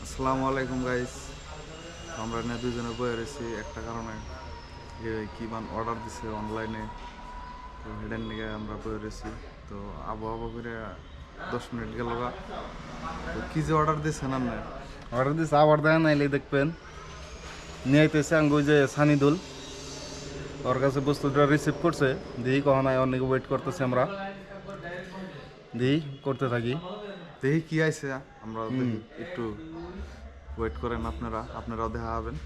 আসসালামু আলাইকুম গাইস। আমরা না দুজনে বয়ে রয়েছি একটা কারণে, কি অর্ডার দিছে অনলাইনে, তো হেডের নিয়ে আমরা বয়ে রয়েছি। তো আবহাওয়া করে 10 মিনিট গেল গা। তো কি যে অর্ডার দিছে না অর্ডার দিচ্ছে আবার দেয় নাইলে দেখবেন নিয়ে আইতেছে আঙ্গু যে সানিদুল ওর কাছে বস্তুটা রিসিভ করছে দিই কখন আয় অনেক ওয়েট করতেছি আমরা দিই করতে থাকি দেখি কি আইছে আমরা দেখি, একটু ওয়েট করেন, আপনারাও দেখা হবেন।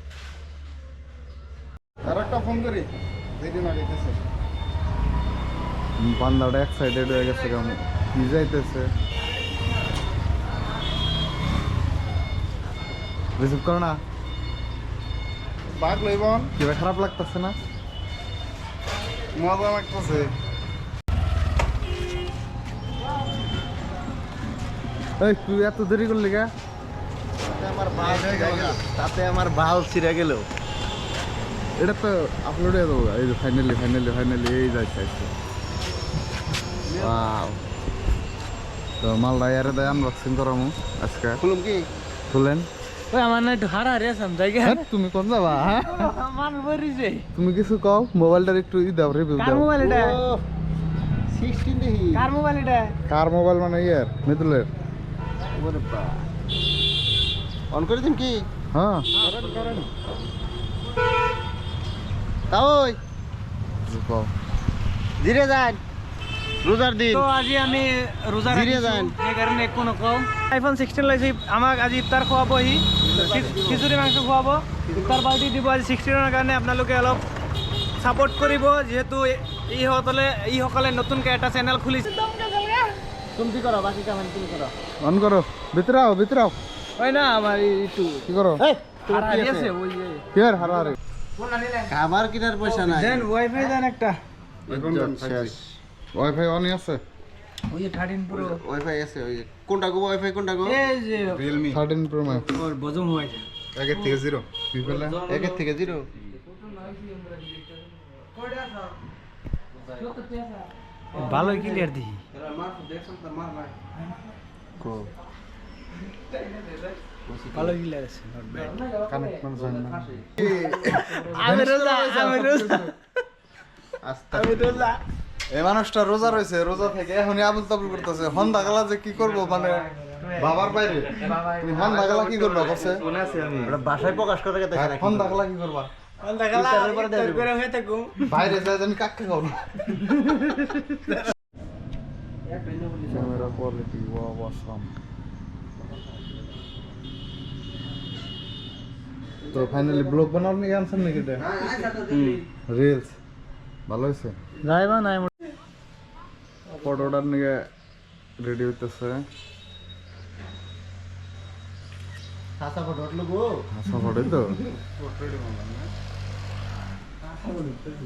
আর একটা ফোন করি দেরি না গেছে বান্দাটা এক্সাইটেড হয়ে গেছে, কেমন কি যাইতেছে। রিসিভ করো না, বাঘ লইবন কিবা খারাপ লাগতেছে না? মজা লাগতেছে। এই তুই এত দেরি করলি কে? তাতে আমার বাল ছিঁড়ে গেল। এটা তো আপলোড হয়ে দেবো। এই যে ফাইনালি এই যাইছে। ওয়াও, তো মালটা ইয়ারে দেয় আনবক্সিং করামু আজকে। খুলুম কি খুলেন। ওই আমার না একটু হারা রে সমঝাই হ্যাঁ, তুমি কোন যাবা? হ্যাঁ, মান বরি রে তুমি কিছু কও, মোবাইলটার একটু দাও, রিভিউ কার দাও। মোবাইল এটা 16 দেখি কার মোবাইল এটা কার মোবাইল মানে ইয়ার মিতুলের? ওরে বা অন করে দিন কি হ্যাঁ, করেন তাই কিছু কও। ধীরে যান রোজার দিন তো আজি আমি রোজা ধীরে রাখিছো যান। এই কারণে কোনো কম আইফোন 16 লাইছি আমাক আজি ইফতার খোৱাব হি খিচুড়ি মাংস খোৱাব ইফতার পার্টি দিব আজি 16 এর কারণে আপোনালোকে অলপ সাপোর্ট কৰিব, যেহেতু ই সকলে নতুনকে এটা চ্যানেল খুলিছে। তুমি করো বাকি কাম তুমি করো। অন করো, ভিতরে আও। ওই না আমার একটু কি করো? হারা দিয়েছে ওই যে কি আর হারারে? খাবার কিনার পয়সা নাই দেন ওয়াইফাই দেন একটা শেষ ওয়াইফাই অনই আছে? ওই যে 13 প্রো ওয়াইফাই আছে ওই কোনটা গো ওয়াইফাই কোনটা গো এই যে রিয়েলমি 13 প্রো ম্যাক্স। ওর বজম হয় একের থেকে 0 কি করলে? একের থেকে 0 ভালো ক্লিয়ার দিই কো ভালো ক্লিয়ার আছে নট ব্যাড। কানেক্ট করে যান না। আমি রোজা আমি রোজা এই মানুষটা রোজা রয়েছে, রোজা থেকে এখনই আবুল তাবুল করতেছে। হন্দা গালা যে কি করবো, মানে বাবার বাইরে তুমি হন্দা গালা কি করবা করছে? ওটা ভাষায় প্রকাশ করে গেছে হন্দা গালা কি করবা? দেখালা তোর করে হয়ে থাকুম বাইরে যায় আমি কাকে খাও না। Camera quality wow, awesome. তো ফাইনালি ব্লগ বানানোর নিয়ে আনছেন নাকি? এটা রিলস ভালো হয়েছে। যাইবা নাই ফটোটার নিয়ে রেডি হইতেছে। হাসা ফটো উঠলো গো আচ্ছা, ফটো তো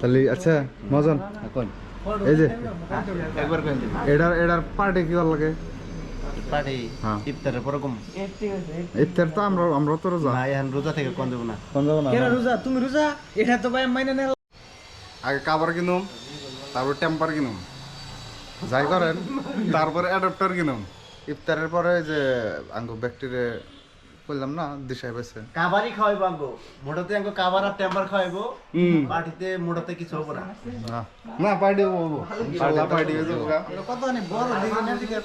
তাহলে। আচ্ছা মজন, এখন এই যে একবার কইন এটার পার্টি কি ভালো লাগে? পার্টি হ্যাঁ। ইফতারের পরে কম ইফতার তো আমরা তো রোজা। না এখন রোজা থেকে কোন দেব না কোন যাবো না? কেন রোজা তুমি রোজা এটা তো ভাই মাইনে না আগে কাভার কিনুম, তারপর টেম্পার কিনুম, যাই করেন, তারপরে অ্যাডাপ্টার কিনুম। ইফতারের পরে যে আঙ্গু ব্যাকটেরিয়া বললাম না, দিশায় পাইছে। কাবারই খাওয়াইবো আঙ্গো মোটাতে আঙ্গো কাবার আর টেম্পার খাওয়াইবো পার্টিতে মোটাতে কিছু হবে না না পার্টি হবো, ইনশাআল্লাহ পার্টি হয়ে যাবো। কত বড় দিকে